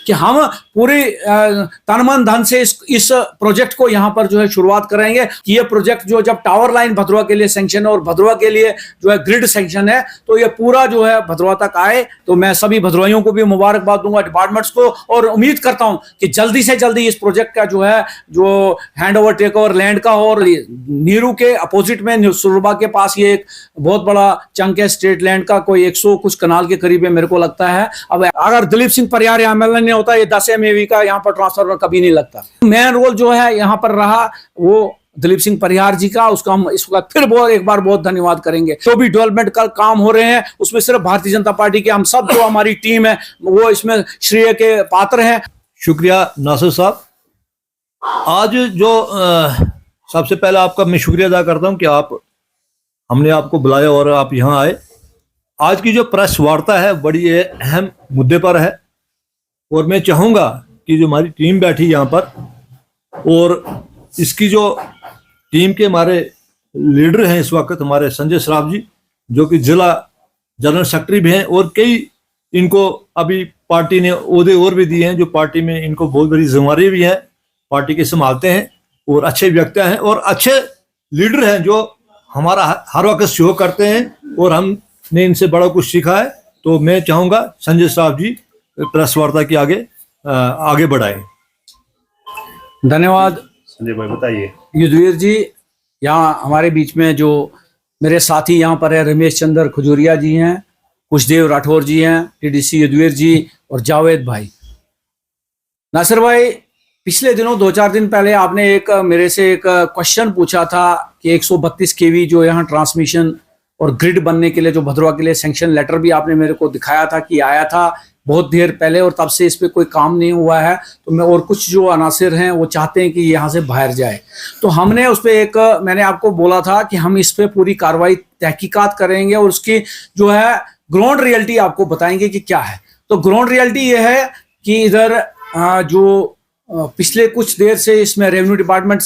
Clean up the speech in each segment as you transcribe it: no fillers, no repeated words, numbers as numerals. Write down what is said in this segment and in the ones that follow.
कि हम पूरी तन मन धन से इस प्रोजेक्ट को यहाँ पर जो है शुरुआत करेंगे कि ये प्रोजेक्ट जो जब टावर लाइन भदरवा के लिए सैंक्शन है और भदरवा के लिए जो है ग्रिड सैंक्शन है तो ये पूरा जो है भदरवा तक आए। तो मैं सभी भदरवाइयों को भी मुबारकबाद दूंगा, डिपार्टमेंट्स को, और उम्मीद करता हूं कि जल्दी से जल्दी इस प्रोजेक्ट का जो है जो hand over take over land का हो। और नीरू के अपोजिट में सुरबा के पास ये एक बहुत बड़ा चंक है स्टेट लैंड का, कोई 100 कुछ कनाल के करीब है मेरे को लगता है। अब अगर दिलीप सिंह परिहार एमएलए नहीं होता, ये 10 MAV का यहाँ पर ट्रांसफार्मर कभी नहीं लगता। मेन रोल जो है यहाँ पर रहा वो दिलीप सिंह परिहार जी का, उसका हम इस वक्त फिर एक बार बहुत धन्यवाद करेंगे। तो भी डेवलपमेंट का काम हो रहे हैं उसमें सिर्फ भारतीय जनता पार्टी के हम सब जो हमारी टीम है वो इसमें श्रेय के पात्र हैं। शुक्रिया नासिर साहब। आज जो सबसे पहले आपका मैं शुक्रिया अदा करता हूं कि हमने आपको बुलाया और आप यहाँ आए। आज की जो प्रेस वार्ता है बड़ी अहम मुद्दे पर है और मैं चाहूँगा कि जो हमारी टीम बैठी यहाँ पर और इसकी जो टीम के हमारे लीडर हैं इस वक्त हमारे संजय सराफ जी जो कि जिला जनरल सेक्रेटरी भी हैं और कई इनको अभी पार्टी ने ओहदे और भी दिए हैं जो पार्टी में इनको बहुत बड़ी जिम्मेदारी भी है, पार्टी के संभालते हैं और अच्छे व्यक्ति हैं और अच्छे लीडर हैं जो हमारा हर वक्त सहयोग करते हैं और हमने इनसे बड़ा कुछ सीखा है। तो मैं चाहूँगा संजय सराफ जी प्रेस वार्ता की आगे बढ़ाएं। धन्यवाद संजय भाई, बताइए। युद्धवीर जी, यहाँ हमारे बीच में जो मेरे साथी यहाँ पर है रमेश चंद्र खजूरिया जी हैं, कुशदेव राठौर जी हैं, TDC युद्धवीर जी और जावेद भाई। नासिर भाई, पिछले दिनों 2-4 दिन पहले आपने मेरे से एक क्वेश्चन पूछा था कि 132 kV जो यहाँ ट्रांसमिशन और ग्रिड बनने के लिए जो भदरवा के लिए सैंक्शन लेटर भी आपने मेरे को दिखाया था कि आया था बहुत देर पहले और तब से इस पे कोई काम नहीं हुआ है। तो मैं और कुछ जो अनासिर हैं वो चाहते हैं कि यहाँ से बाहर जाए। तो हमने उस पर मैंने आपको बोला था कि हम इस पे पूरी कार्रवाई तहकीकात करेंगे और उसकी जो है ग्राउंड रियलिटी आपको बताएंगे कि क्या है। तो ग्राउंड रियलिटी ये है कि इधर जो पिछले कुछ देर से इसमें रेवेन्यू डिपार्टमेंट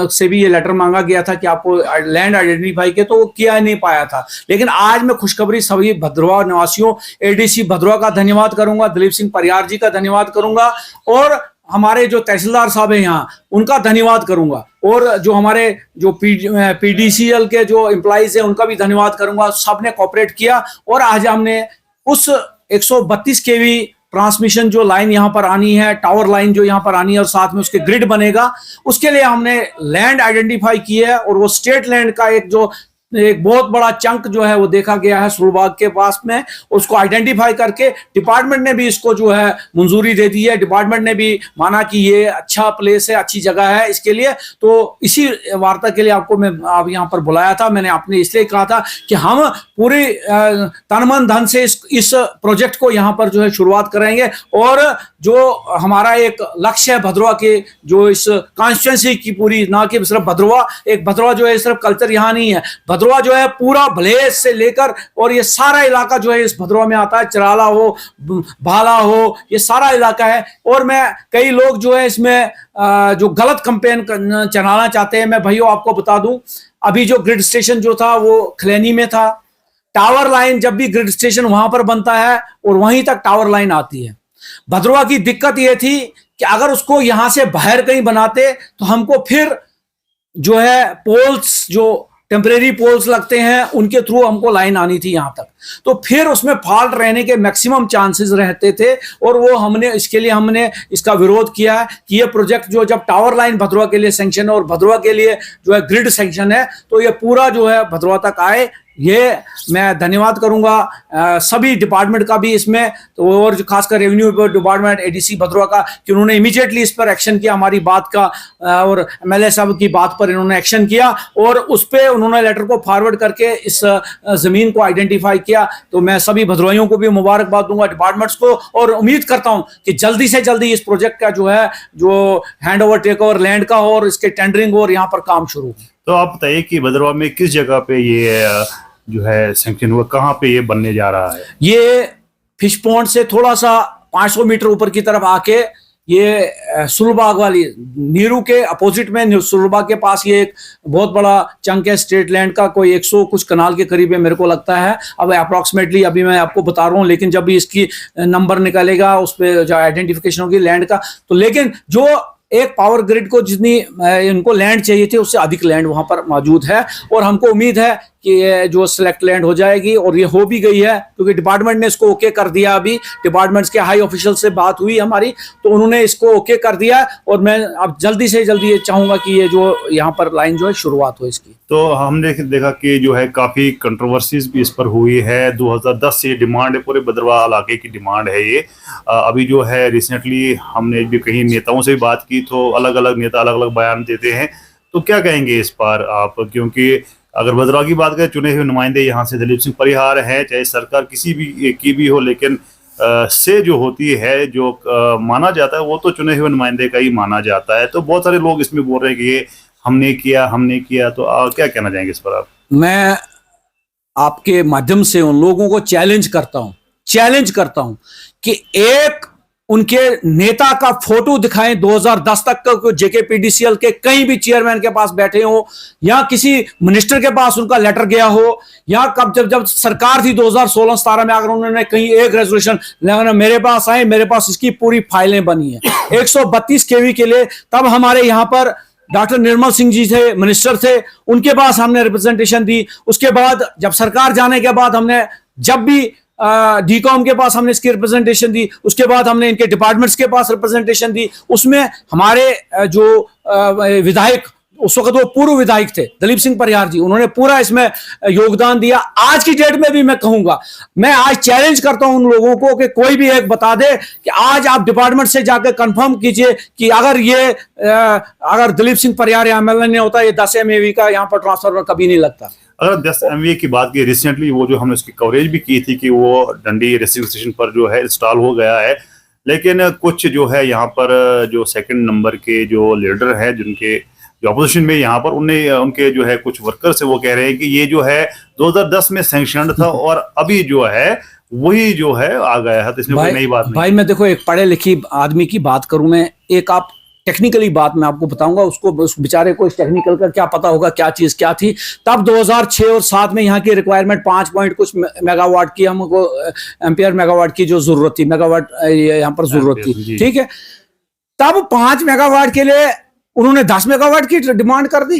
से भी ये लेटर मांगा गया था कि आपको लैंड आइडेंटिफाई किया, तो वो किया नहीं पाया था। लेकिन आज मैं खुशखबरी सभी भदरवा निवासियों, ADC भदरवा का धन्यवाद करूंगा, दिलीप सिंह परिहार जी का धन्यवाद करूंगा और हमारे जो तहसीलदार साहब हैं यहाँ उनका धन्यवाद करूंगा और जो हमारे जो PDCL के जो एम्प्लॉइज हैं उनका भी धन्यवाद करूंगा। सबने कोऑपरेट किया और आज हमने उस 132 kV ट्रांसमिशन जो लाइन यहाँ पर आनी है, टावर लाइन जो यहाँ पर आनी है और साथ में उसके ग्रिड बनेगा, उसके लिए हमने लैंड आइडेंटिफाई की है और वो स्टेट लैंड का एक बहुत बड़ा चंक जो है वो देखा गया है सुरबाग के पास में। उसको आइडेंटिफाई करके डिपार्टमेंट ने भी इसको जो है मंजूरी दे दी है। डिपार्टमेंट ने भी माना कि ये अच्छा प्लेस है, अच्छी जगह है इसके लिए। तो इसी वार्ता के लिए आपको मैं आप यहाँ पर बुलाया था। मैंने आपने इसलिए कहा था कि हम पूरी तन मन धन से इस प्रोजेक्ट को यहाँ पर जो है शुरुआत करेंगे और जो हमारा एक लक्ष्य है भदरवा के जो इस कॉन्स्टिट्यूंसी की पूरी, ना कि सिर्फ भदरवा, एक भदरवा जो है सिर्फ कल्चर यहाँ नहीं है, भदरवा जो है पूरा भलेस से लेकर और ये सारा इलाका जो है इस भदरवा में आता है, चराला हो, भाला हो, ये सारा इलाका है। और मैं कई लोग जो है इसमें जो गलत कंपेन चलाना चाहते हैं, मैं भाइयों आपको बता दूं, अभी जो ग्रिड स्टेशन जो था वो खलैनी में था। टावर लाइन जब भी ग्रिड स्टेशन वहां पर बनता है और वहीं तक टावर लाइन आती है। भदरवा की दिक्कत यह थी कि अगर उसको यहां से बाहर कहीं बनाते तो हमको फिर जो है पोल्स, जो टेम्परेरी पोल्स लगते हैं, उनके थ्रू हमको लाइन आनी थी यहां तक। तो फिर उसमें फॉल्ट रहने के मैक्सिमम चांसेस रहते थे और वो इसके लिए हमने इसका विरोध किया है कि ये प्रोजेक्ट जो जब टावर लाइन भदरवा के लिए सैंक्शन है और भदरवा के लिए जो है ग्रिड सैंक्शन है तो ये पूरा जो है भदरवा तक आए। ये मैं धन्यवाद करूंगा सभी डिपार्टमेंट का भी इसमें, तो और खासकर रेवेन्यू डिपार्टमेंट ADC भदरवा का कि उन्होंने इमीडिएटली इस पर एक्शन किया, हमारी बात का और MLA साहब की बात पर इन्होंने एक्शन किया और उस पर उन्होंने लेटर को फॉरवर्ड करके इस जमीन को आइडेंटिफाई किया। तो मैं सभी भदरवाइयों को भी मुबारकबाद दूंगा, डिपार्टमेंट्स को, और उम्मीद करता हूं कि जल्दी से जल्दी इस प्रोजेक्ट का जो है जो hand over take over land का हो और इसके टेंडरिंग हो और यहाँ पर काम शुरू हो। तो आप बताइए कि भदरवा में किस जगह पे ये जो है सैंक्शन हुआ, कहाँ पे ये बनने जा रहा है? ये फिश पॉन्ड से थोड़ा सा 500 मीटर ऊपर की तरफ आके ये सुलबाग वाली नीरू के अपोजिट में सुलबाग के पास ये एक बहुत बड़ा चंक है स्टेट लैंड का, कोई 100 कुछ कनाल के करीब है मेरे को लगता है। अब अप्रॉक्सीमेटली अभी मैं आपको बता रहा हूँ, लेकिन जब भी इसकी नंबर निकलेगा उस पर जो आइडेंटिफिकेशन होगी लैंड का, तो लेकिन जो एक पावर ग्रिड को जितनी इनको लैंड चाहिए थी उससे अधिक लैंड वहां पर मौजूद है। और हमको उम्मीद है कि ये जो सिलेक्ट लैंड हो जाएगी, और ये हो भी गई है क्योंकि डिपार्टमेंट ने इसको ओके कर दिया। अभी डिपार्टमेंट्स के हाई ऑफिशियल से बात हुई हमारी, तो उन्होंने इसको ओके कर दिया। और मैं अब जल्दी से जल्दी ये चाहूंगा कि ये जो यहाँ पर लाइन जो है शुरुआत हो इसकी। तो हमने देखा कि जो है काफी कंट्रोवर्सीज भी इस पर हुई है। 2010 से डिमांड है, पूरे भद्रवाह इलाके की डिमांड है ये। अभी जो है रिसेंटली हमने भी कहीं नेताओं से भी बात की, तो अलग अलग नेता अलग अलग बयान देते हैं। तो क्या कहेंगे इस पर आप, क्योंकि अगर भद्रवाह की बात करें, चुने हुए नुमाइंदे यहाँ से दलीप सिंह परिहार हैं, चाहे सरकार किसी भी की भी हो, लेकिन से जो होती है, जो माना जाता है, वो तो चुने हुए नुमाइंदे का ही माना जाता है। तो बहुत सारे लोग इसमें बोल रहे हैं कि ये हमने किया। तो क्या कहना चाहेंगे इस पर आप? मैं आपके माध्यम से उन लोगों को चैलेंज करता हूं कि एक उनके नेता का फोटो दिखाएं 2010 तक का, जेकेपीडीसीएल के कहीं भी चेयरमैन के पास बैठे हो, या किसी मिनिस्टर के पास उनका लेटर गया हो, या कब जब सरकार थी 2016-17 में, अगर उन्होंने कहीं एक रेजोल्यूशन मेरे पास आए, मेरे पास इसकी पूरी फाइलें बनी है 132 केवी के लिए। तब हमारे यहाँ पर डॉक्टर निर्मल सिंह जी थे, मिनिस्टर थे, उनके पास हमने रिप्रेजेंटेशन दी। उसके बाद जब सरकार जाने के बाद हमने जब भी डीकॉम के पास हमने इसकी रिप्रेजेंटेशन दी, उसके बाद हमने इनके डिपार्टमेंट्स के पास रिप्रेजेंटेशन दी। उसमें हमारे जो विधायक उस वक्त वो पूर्व विधायक थे दलीप सिंह परिहार जी, उन्होंने पूरा इसमें योगदान दिया। आज की डेट में भी मैं कहूंगा, मैं आज चैलेंज करता हूं उन लोगों को कि कोई भी एक बता दे कि आज आप डिपार्टमेंट से जाकर कंफर्म कीजिए कि अगर दलीप सिंह परिहार या एमएलए होता, ये 10 MAV का यहाँ पर ट्रांसफर कभी नहीं लगता। अगर 10 MVA की बात की, रिसेंटली वो जो हमने उसकी कवरेज भी की थी कि वो डंडी रेसिंग स्टेशन पर जो है इंस्टॉल हो गया है, लेकिन कुछ जो है यहाँ पर जो सेकंड नंबर के जो लीडर है, जिनके जो अपोजिशन में यहाँ पर उनके जो है कुछ वर्कर्स है, वो कह रहे हैं कि ये जो है 2010 में सैंक्शनड था और अभी जो है वही जो है आ गया है, तो इसमें कोई नई बात नहीं। भाई मैं देखो एक पढ़े लिखी आदमी की बात करूं, मैं एक आप टेक्निकली बात मैं आपको बताऊंगा, उस बेचारे को इस टेक्निकल का क्या पता होगा क्या चीज क्या थी। तब 2006 और 7 में यहाँ की रिक्वायरमेंट 5 पॉइंट कुछ मेगावाट की, हमको एम्पियर मेगावाट की जो जरूरत थी, मेगावाट यहाँ पर जरूरत थी, ठीक है। तब 5 मेगावाट के लिए उन्होंने 10 मेगावाट की डिमांड कर दी,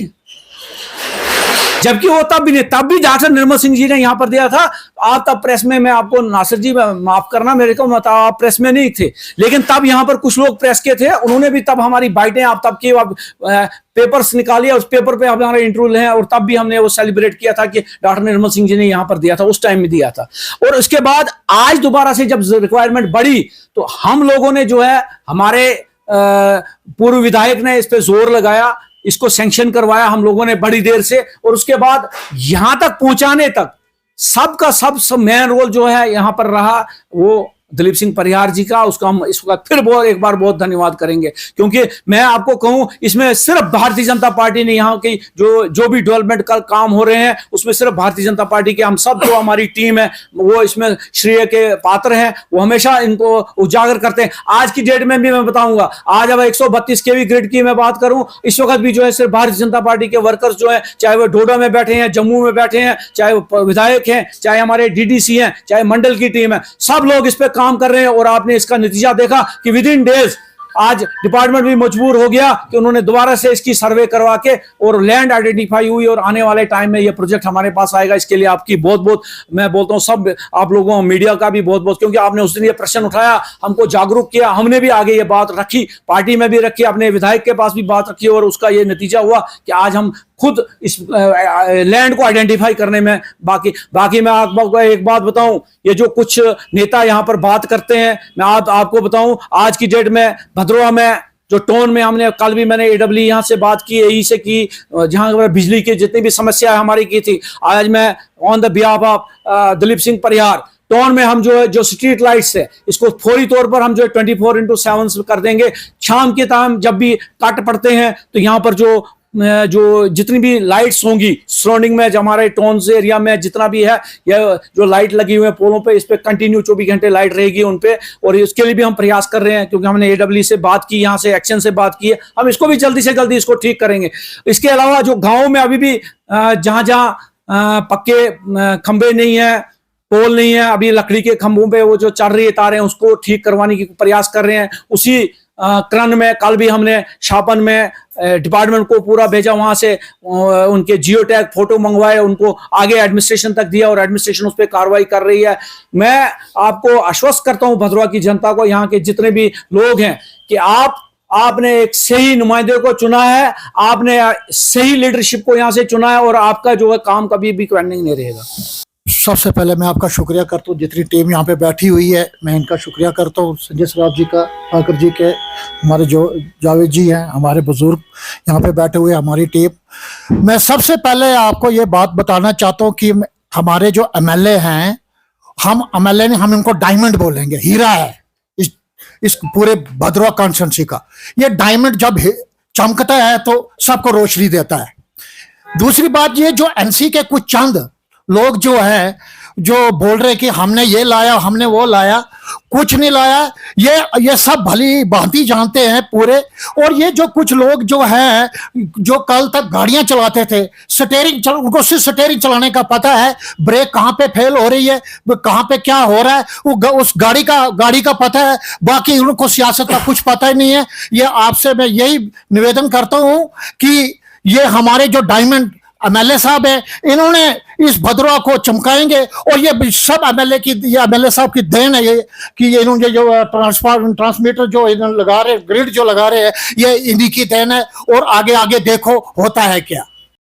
जबकि वो तब भी डॉक्टर निर्मल सिंह जी ने यहां पर दिया था। आप तब प्रेस में, मैं आपको नासिर जी माफ करना मेरे को, आप प्रेस में नहीं थे, लेकिन तब यहां पर कुछ लोग प्रेस के थे, उन्होंने भी तब हमारी बाइटें आप तब की पेपर्स निकालिए, उस पेपर पे हमारे इंटरव्यू हैं, और तब भी हमने वो सेलिब्रेट किया था कि डॉक्टर निर्मल सिंह जी ने यहां पर दिया था, उस टाइम में दिया था। और उसके बाद आज दोबारा से जब रिक्वायरमेंट बढ़ी, तो हम लोगों ने जो है, हमारे पूर्व विधायक ने इस पे जोर लगाया, इसको सैंक्शन करवाया हम लोगों ने बड़ी देर से, और उसके बाद यहां तक पहुंचाने तक सबका सब मेन रोल जो है यहां पर रहा वो दलीप सिंह परिहार जी का। उसका हम इस वक्त फिर एक बार बहुत धन्यवाद करेंगे, क्योंकि मैं आपको कहूं इसमें सिर्फ भारतीय जनता पार्टी ने, यहाँ की जो भी डेवलपमेंट का काम हो रहे हैं उसमें सिर्फ भारतीय जनता पार्टी के हम सब जो हमारी टीम है वो इसमें श्रेय के पात्र हैं, वो हमेशा इनको उजागर करते हैं। आज की डेट में भी मैं बताऊंगा, आज अब 132 केवी ग्रिड की मैं बात करूं, इस वक्त भी जो है सिर्फ भारतीय जनता पार्टी के वर्कर्स जो है, चाहे वो डोडा में बैठे हैं, जम्मू में बैठे हैं, चाहे वो विधायक हैं, चाहे हमारे DDC हैं, चाहे मंडल की टीम है, सब लोग इस पे काम कर रहे हैं। और आपने इसका नतीजा देखा कि विद इन डेज आज डिपार्टमेंट भी मजबूर हो गया कि उन्होंने दोबारा से इसकी सर्वे करवा के और लैंड आइडेंटिफाई हुई, और आने वाले टाइम में ये प्रोजेक्ट हमारे पास आएगा। इसके लिए आपकी बहुत बहुत मैं बोलता हूं, सब आप लोगों मीडिया का भी बहुत बहुत, क्योंकि आपने उस दिन ये प्रश्न उठाया, हमको जागरूक किया, हमने भी आगे ये बात रखी, पार्टी में भी रखी, अपने विधायक के पास भी बात रखी, और उसका ये नतीजा हुआ कि आज हम खुद इस लैंड को आइडेंटिफाई करने में बाकी मैं आपको एक बात बताऊं, ये जो कुछ नेता यहां पर बात करते हैं, मैं आपको बताऊं आज की डेट में भद्रवाह में जो टोन में हमने, कल भी मैंने AW यहाँ से बात की, AE से की, जहां बिजली की जितनी भी समस्या हमारी की थी, आज मैं on the behalf of Dalip Singh Parihar टोन में हम जो स्ट्रीट लाइट्स है इसको फौरी तौर पर हम जो 24x7 कर देंगे। शाम के टाइम जब भी कट पड़ते हैं तो यहाँ पर जो जो जितनी भी लाइट्स होंगी सराउंडिंग में, जो हमारे टाउन्स एरिया में जितना भी है, यह जो लाइट लगी हुई है पोलों पे, इस पे कंटिन्यू 24 घंटे लाइट रहेगी उन पे। और इसके लिए भी हम प्रयास कर रहे हैं, क्योंकि हमने AWE से बात की, यहाँ से एक्शन से बात की है, हम इसको भी जल्दी से जल्दी इसको ठीक करेंगे। इसके अलावा जो गाँव में अभी भी जहाँ जहाँ पक्के खंबे नहीं है, पोल नहीं है, अभी लकड़ी के खंभों पे वो जो चल रही है तारें, उसको ठीक करवाने की प्रयास कर रहे हैं। उसी क्रम में कल भी हमने शापन में डिपार्टमेंट को पूरा भेजा, वहां से उनके जियो टैग फोटो मंगवाए, उनको आगे एडमिनिस्ट्रेशन तक दिया और एडमिनिस्ट्रेशन उस पर कार्रवाई कर रही है। मैं आपको आश्वस्त करता हूं, भद्रवाह की जनता को, यहाँ के जितने भी लोग हैं, कि आपने एक सही नुमाइंदे को चुना है, आपने सही लीडरशिप को यहाँ से चुना है, और आपका जो है काम कभी भी पेंडिंग नहीं रहेगा। सबसे पहले मैं आपका शुक्रिया करता हूँ, जितनी टीम यहाँ पे बैठी हुई है मैं इनका शुक्रिया करता हूँ, संजय सराफ जी का, फाकर जी के, हमारे जो जावेद जी हैं, हमारे बुजुर्ग यहाँ पे बैठे हुए, हमारी टीम। मैं सबसे पहले आपको ये बात बताना चाहता हूँ कि हमारे जो MLA हैं, हम MLA नहीं, हम इनको डायमंड बोलेंगे, हीरा है इस पूरे भद्रवाह कॉन्स्टिट्यूंसी का। ये डायमंड जब चमकता है तो सबको रोशनी देता है। दूसरी बात, ये जो NC के कुछ चंद लोग जो है जो बोल रहे कि हमने ये लाया, हमने वो लाया, कुछ नहीं लाया, ये सब भली भांति जानते हैं पूरे। और ये जो कुछ लोग जो है, जो कल तक गाड़ियां चलाते थे, उनको सिर्फ स्टीयरिंग चलाने का पता है, ब्रेक कहाँ पे फेल हो रही है, कहाँ पे क्या हो रहा है, वो उस गाड़ी का पता है, बाकी उनको सियासत का कुछ पता ही नहीं है। ये आपसे मैं यही निवेदन करता हूं कि ये हमारे जो डायमंड MLA साहब है, इन्होंने इस भद्रवाह को चमकाएंगे। और ये सब MLA साहब की देन है, ये कि ये इन्होंने जो ट्रांसमीटर जो इन्होंने लगा रहे, ग्रिड जो लगा रहे हैं, ये इन्हीं की देन है। और आगे आगे देखो होता है क्या।